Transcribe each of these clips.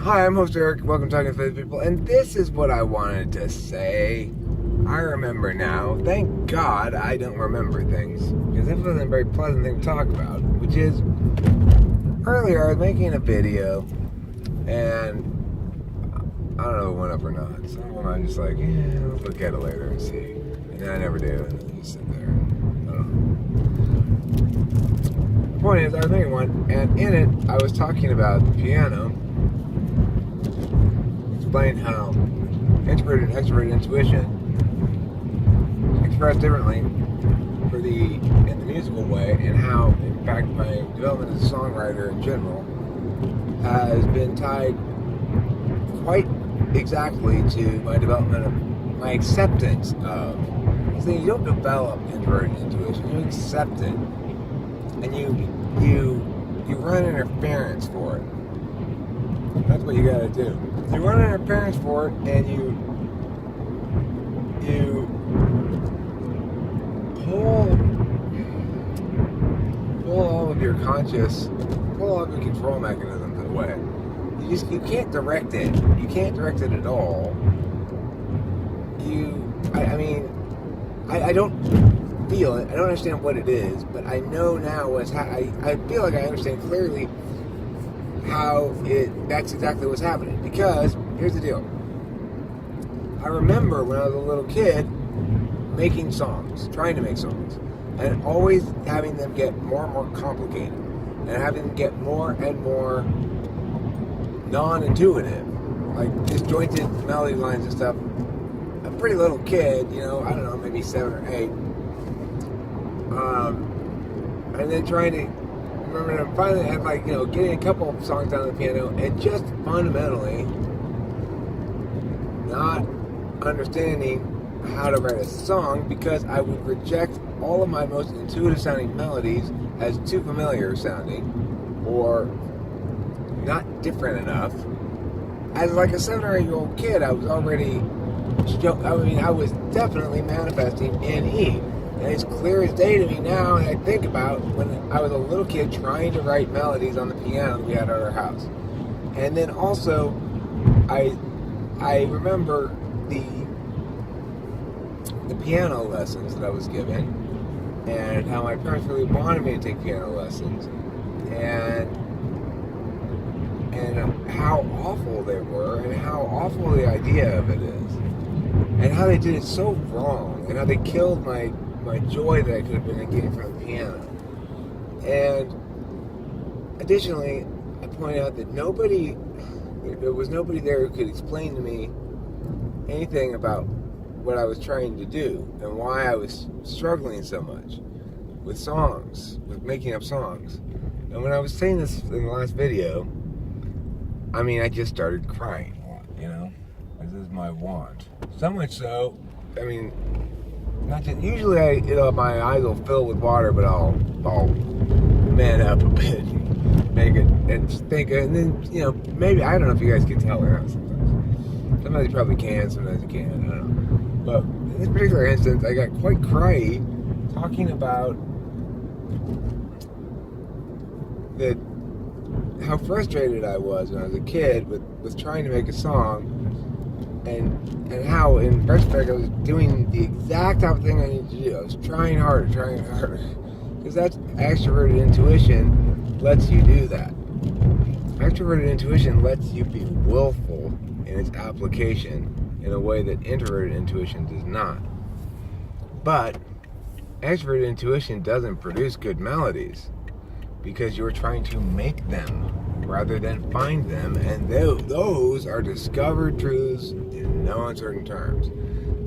Hi, I'm host Eric. Welcome to Talking to Faith People. And this is what I wanted to say. I remember now. Thank God I don't remember things. Because it wasn't a very pleasant thing to talk about. Which is, earlier I was making a video. And I don't know if it went up or not. So I'm just like, yeah, I'll look at it later and see. And then I never do. And then you sit there. I don't know. The point is, I was making one. And in it, I was talking about the piano. Explain how introverted and extroverted intuition expressed differently in the musical way, and how, in fact, my development as a songwriter in general has been tied quite exactly to my development of my acceptance of. So you don't develop introverted intuition; you accept it, and you run interference for it. That's what you got to do. You run interference for it, and you pull all of your control mechanisms away. You can't direct it. You can't direct it at all. I don't feel it. I don't understand what it is, but I know now I feel like I understand clearly how that's exactly what's happening. Because here's the deal. I remember when I was a little kid making songs, trying to make songs, and always having them get more and more complicated, and having them get more and more non-intuitive, like disjointed melody lines and stuff. A pretty little kid, I don't know, maybe 7 or 8, and then trying to remember, I finally had getting a couple of songs down on the piano and just fundamentally not understanding how to write a song, because I would reject all of my most intuitive sounding melodies as too familiar sounding or not different enough. As like a 7 or 8-year-old kid, I was definitely manifesting in E. And it's clear as day to me now, and I think about when I was a little kid trying to write melodies on the piano that we had at our house. And then also, I remember the piano lessons that I was given, and how my parents really wanted me to take piano lessons, and how awful they were, and how awful the idea of it is, and how they did it so wrong, and how they killed my joy that I could have been getting from the piano. And additionally, I pointed out that there was nobody there who could explain to me anything about what I was trying to do and why I was struggling so much with songs, with making up songs. And when I was saying this in the last video, I just started crying, This is my want. So much so, not just, usually my eyes will fill with water, but I'll man up a bit and make it and think, and then maybe, I don't know if you guys can tell or not. Sometimes you probably can, sometimes you can't, I don't know. But in this particular instance, I got quite cryy talking about how frustrated I was when I was a kid with trying to make a song, and how, in retrospect, I was doing the exact type of thing I needed to do. I was trying harder. Because that's extroverted intuition lets you do that. Extroverted intuition lets you be willful in its application in a way that introverted intuition does not. But extroverted intuition doesn't produce good melodies, because you're trying to make them rather than find them, and those are discovered truths in no uncertain terms.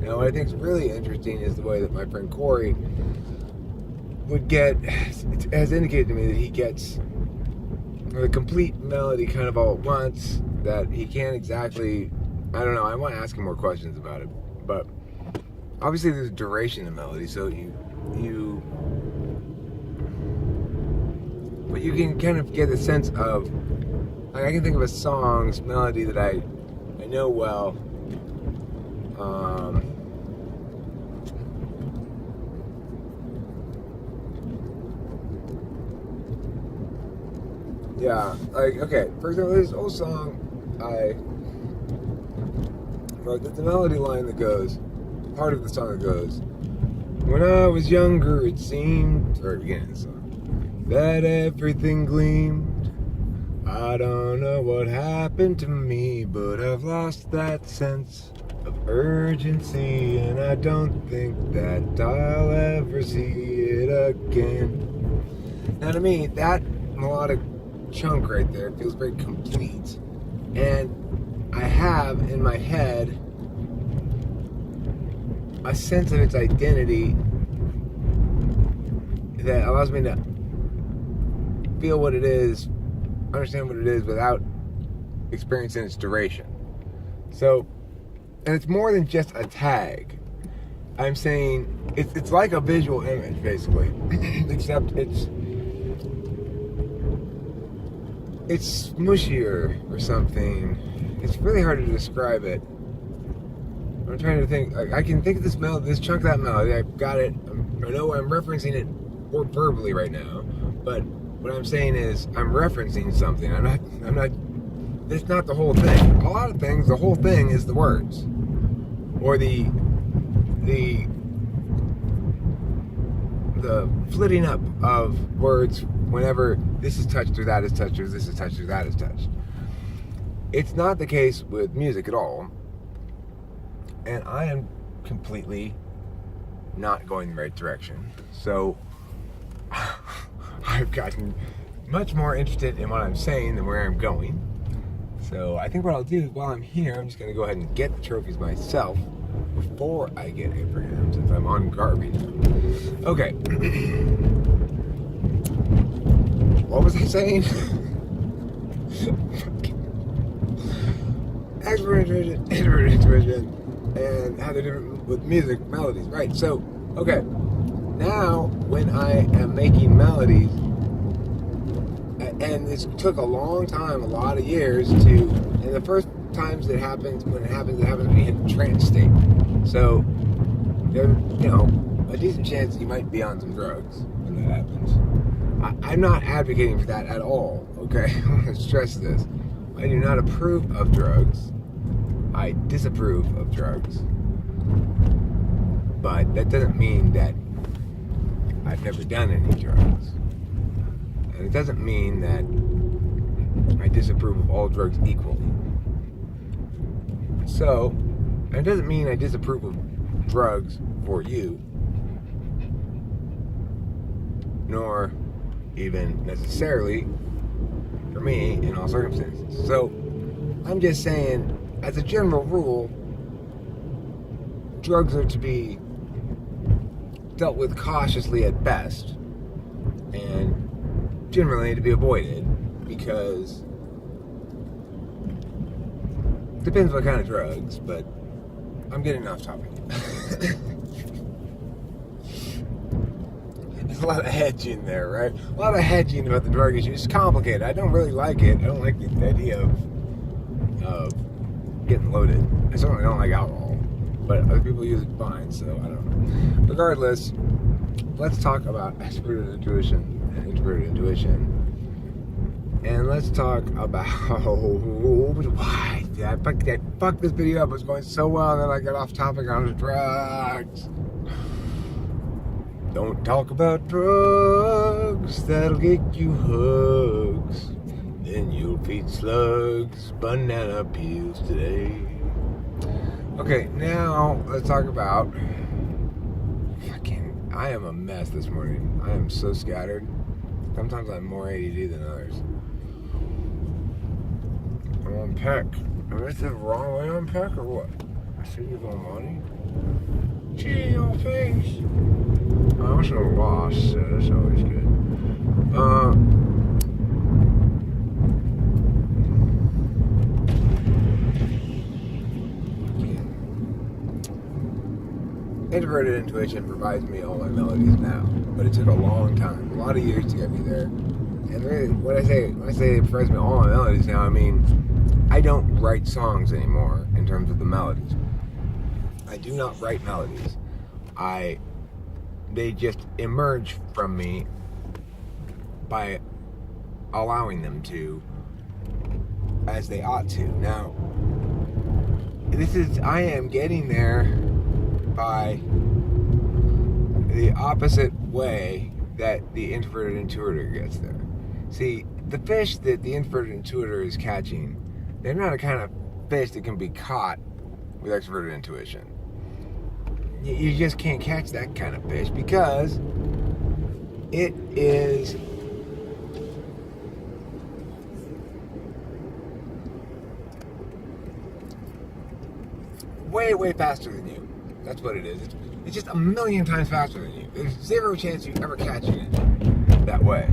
Now, what I think is really interesting is the way that my friend Corey has indicated to me that he gets the complete melody kind of all at once, that he can't exactly, I don't know, I want to ask him more questions about it, but obviously there's duration in melody, so but you can kind of get a sense of, I can think of a song's melody that I know well, Yeah, like, okay, for example, this old song, I wrote the melody line that goes, part of the song that goes, when I was younger it seemed, or beginning of the song, that everything gleamed. I don't know what happened to me, but I've lost that sense of urgency, and I don't think that I'll ever see it again. Now to me, that melodic chunk right there feels very complete, and I have in my head a sense of its identity that allows me to feel what it is, understand what it is without experiencing its duration. So, and it's more than just a tag. I'm saying it's like a visual image, basically, except it's smushier or something. It's really hard to describe it. I'm trying to think. I can think of this melody, this chunk of that melody. I've got it. I know I'm referencing it more verbally right now, but what I'm saying is I'm referencing something. I'm not. It's not the whole thing. A lot of things, the whole thing is the words, or the flitting up of words whenever this is touched or that is touched or this is touched or that is touched. It's not the case with music at all, and I am completely not going the right direction. So I've gotten much more interested in what I'm saying than where I'm going. So I think what I'll do is, while I'm here, I'm just going to go ahead and get the trophies myself before I get Abraham, since I'm on garbage. Okay. What was I saying? Extroverted intuition, and how they're different with music, melodies. Right, so, okay. Now, when I am making melodies, and this took a long time, a lot of years and the first times when it happens when we hit the trance state. So, there's, a decent chance you might be on some drugs when that happens. I'm not advocating for that at all, okay? I want to stress this. I do not approve of drugs. I disapprove of drugs. But that doesn't mean that I've never done any drugs. And it doesn't mean that I disapprove of all drugs equally. So, it doesn't mean I disapprove of drugs for you, nor even necessarily for me in all circumstances. So, I'm just saying, as a general rule, drugs are to be dealt with cautiously at best, and generally to be avoided, because it depends what kind of drugs, but I'm getting off topic. There's a lot of hedging there, right? A lot of hedging about the drug issue. It's complicated. I don't really like it. I don't like the idea of getting loaded. I certainly don't like alcohol, but other people use it fine, so I don't know. Regardless, let's talk about extroverted intuition and introverted intuition. And let's talk about why did I fuck this video up. It was going so well, and then I got off topic on the drugs. Don't talk about drugs, that'll get you hugs. Then you'll feed slugs banana peels today. Okay, now let's talk about I am a mess this morning. I am so scattered. Sometimes I'm more ADD than others. I'm on peck. Is it the wrong way on peck or what? I see you going money. Gee, your face. I also lost, so that's always good. Introverted intuition provides me all my melodies now, but it took a long time, a lot of years to get me there. And really, when I say it provides me all my melodies now, I mean I don't write songs anymore in terms of the melodies. I do not write melodies. They just emerge from me by allowing them to as they ought to. Now, I am getting there by the opposite way that the introverted intuitor gets there. See, the fish that the introverted intuitor is catching, they're not a kind of fish that can be caught with extroverted intuition. You just can't catch that kind of fish because it is way, way faster than you. That's what it is. It's just a million times faster than you. There's zero chance you ever catching it that way.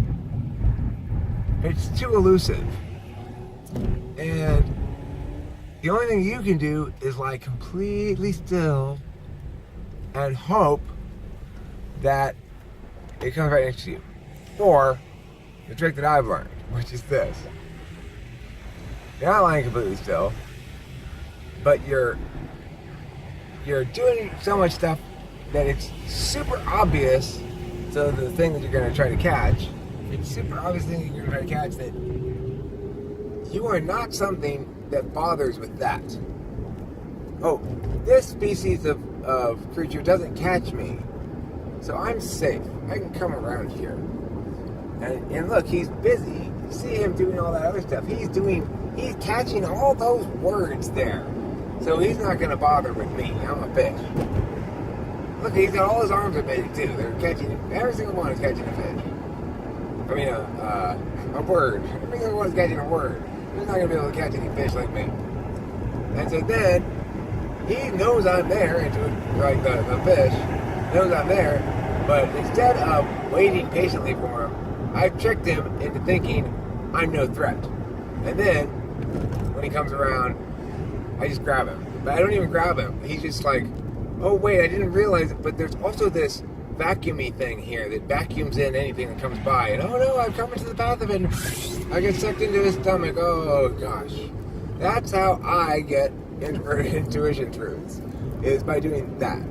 It's too elusive. And the only thing you can do is lie completely still and hope that it comes right next to you. Or the trick that I've learned, which is this. You're not lying completely still, but you're doing so much stuff that it's super obvious. So the thing that you're going to try to catch, it's super obvious thing that you're going to try to catch that you are not something that bothers with that. Oh, this species of creature doesn't catch me, so I'm safe. I can come around here. And look, he's busy. You see him doing all that other stuff. He's catching all those words there. So he's not going to bother with me. I'm a fish. Look, he's got all his arms are big too. They're catching, every single one is catching a fish. I mean, a word. Every single one is catching a word. He's not going to be able to catch any fish like me. And so then, he knows I'm there, like the fish knows I'm there, but instead of waiting patiently for him, I've tricked him into thinking I'm no threat. And then, when he comes around, I just grab him. But I don't even grab him. He's just like, oh wait, I didn't realize it, but there's also this vacuumy thing here that vacuums in anything that comes by. And oh no, I've come into the path of it, and I get sucked into his stomach. Oh gosh. That's how I get introverted intuition truths, is by doing that.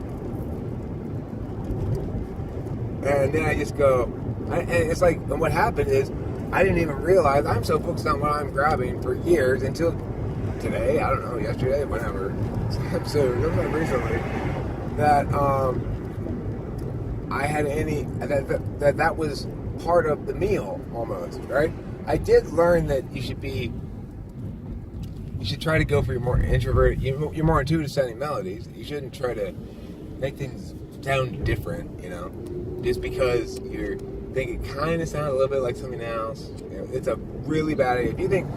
And then I just go, and it's like, and what happened is, I didn't even realize I'm so focused on what I'm grabbing for years until today, I don't know, yesterday, whenever, soon, recently, that I had that was part of the meal, almost, right? I did learn that you should try to go for your more introverted, your more intuitive sounding melodies. You shouldn't try to make things sound different, just because you think it kind of sounds a little bit like something else. It's a really bad idea. If you think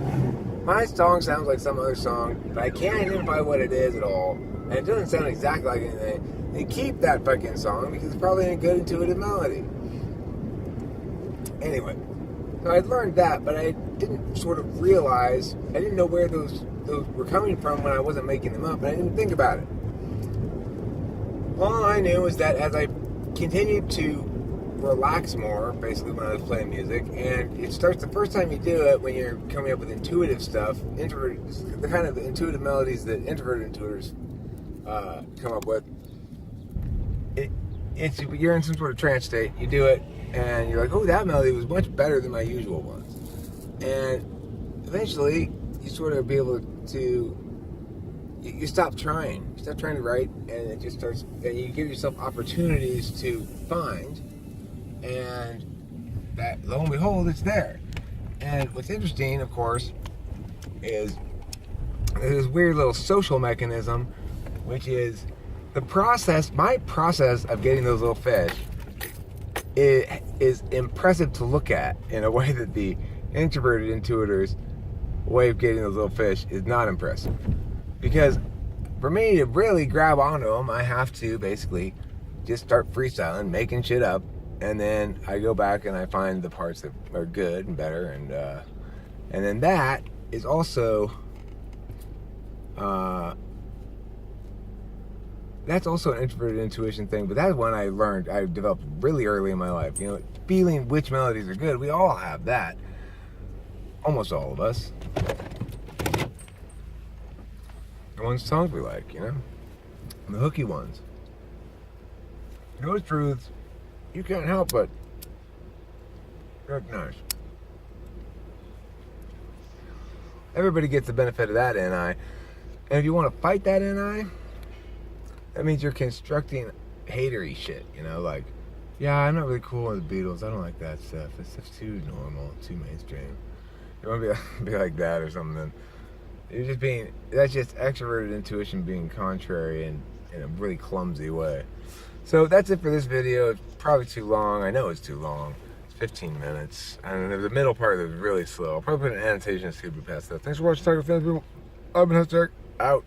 my song sounds like some other song, but I can't identify what it is at all, and it doesn't sound exactly like anything, then keep that fucking song because it's probably a good intuitive melody. Anyway, so I learned that, but I didn't sort of realize, I didn't know where those were coming from when I wasn't making them up, and I didn't think about it. All I knew was that as I continued to relax more, basically, when I was playing music, and it starts the first time you do it when you're coming up with intuitive stuff, the kind of intuitive melodies that introverted intuitors come up with. You're in some sort of trance state, you do it, and you're like, oh, that melody was much better than my usual ones. And eventually, you sort of be able to, you stop trying. You stop trying to write, and it just starts, and you give yourself opportunities to find, and that, lo and behold, it's there. And what's interesting, of course, is this weird little social mechanism, which is my process of getting those little fish is impressive to look at in a way that the introverted intuitors' way of getting those little fish is not impressive. Because for me to really grab onto them, I have to basically just start freestyling, making shit up, and then I go back and I find the parts that are good and better, and then that is also that's also an introverted intuition thing, but that's one I developed really early in my life. Feeling which melodies are good. We all have that. Almost all of us. The ones songs we like, the hooky ones. Those truths, you can't help but recognize. Everybody gets the benefit of that NI. And if you want to fight that NI, that means you're constructing hatery shit, you know, like, yeah, I'm not really cool with the Beatles. I don't like that stuff. That stuff's too normal, too mainstream. You want to be like that or something. You're just being, that's just extroverted intuition being contrary and in a really clumsy way. So that's it for this video. It's probably too long. I know it's too long. It's 15 minutes. And the middle part was really slow. I'll probably put an annotation to skip it past that. Thanks for watching Talk with Fans. I've been Hustark. Out.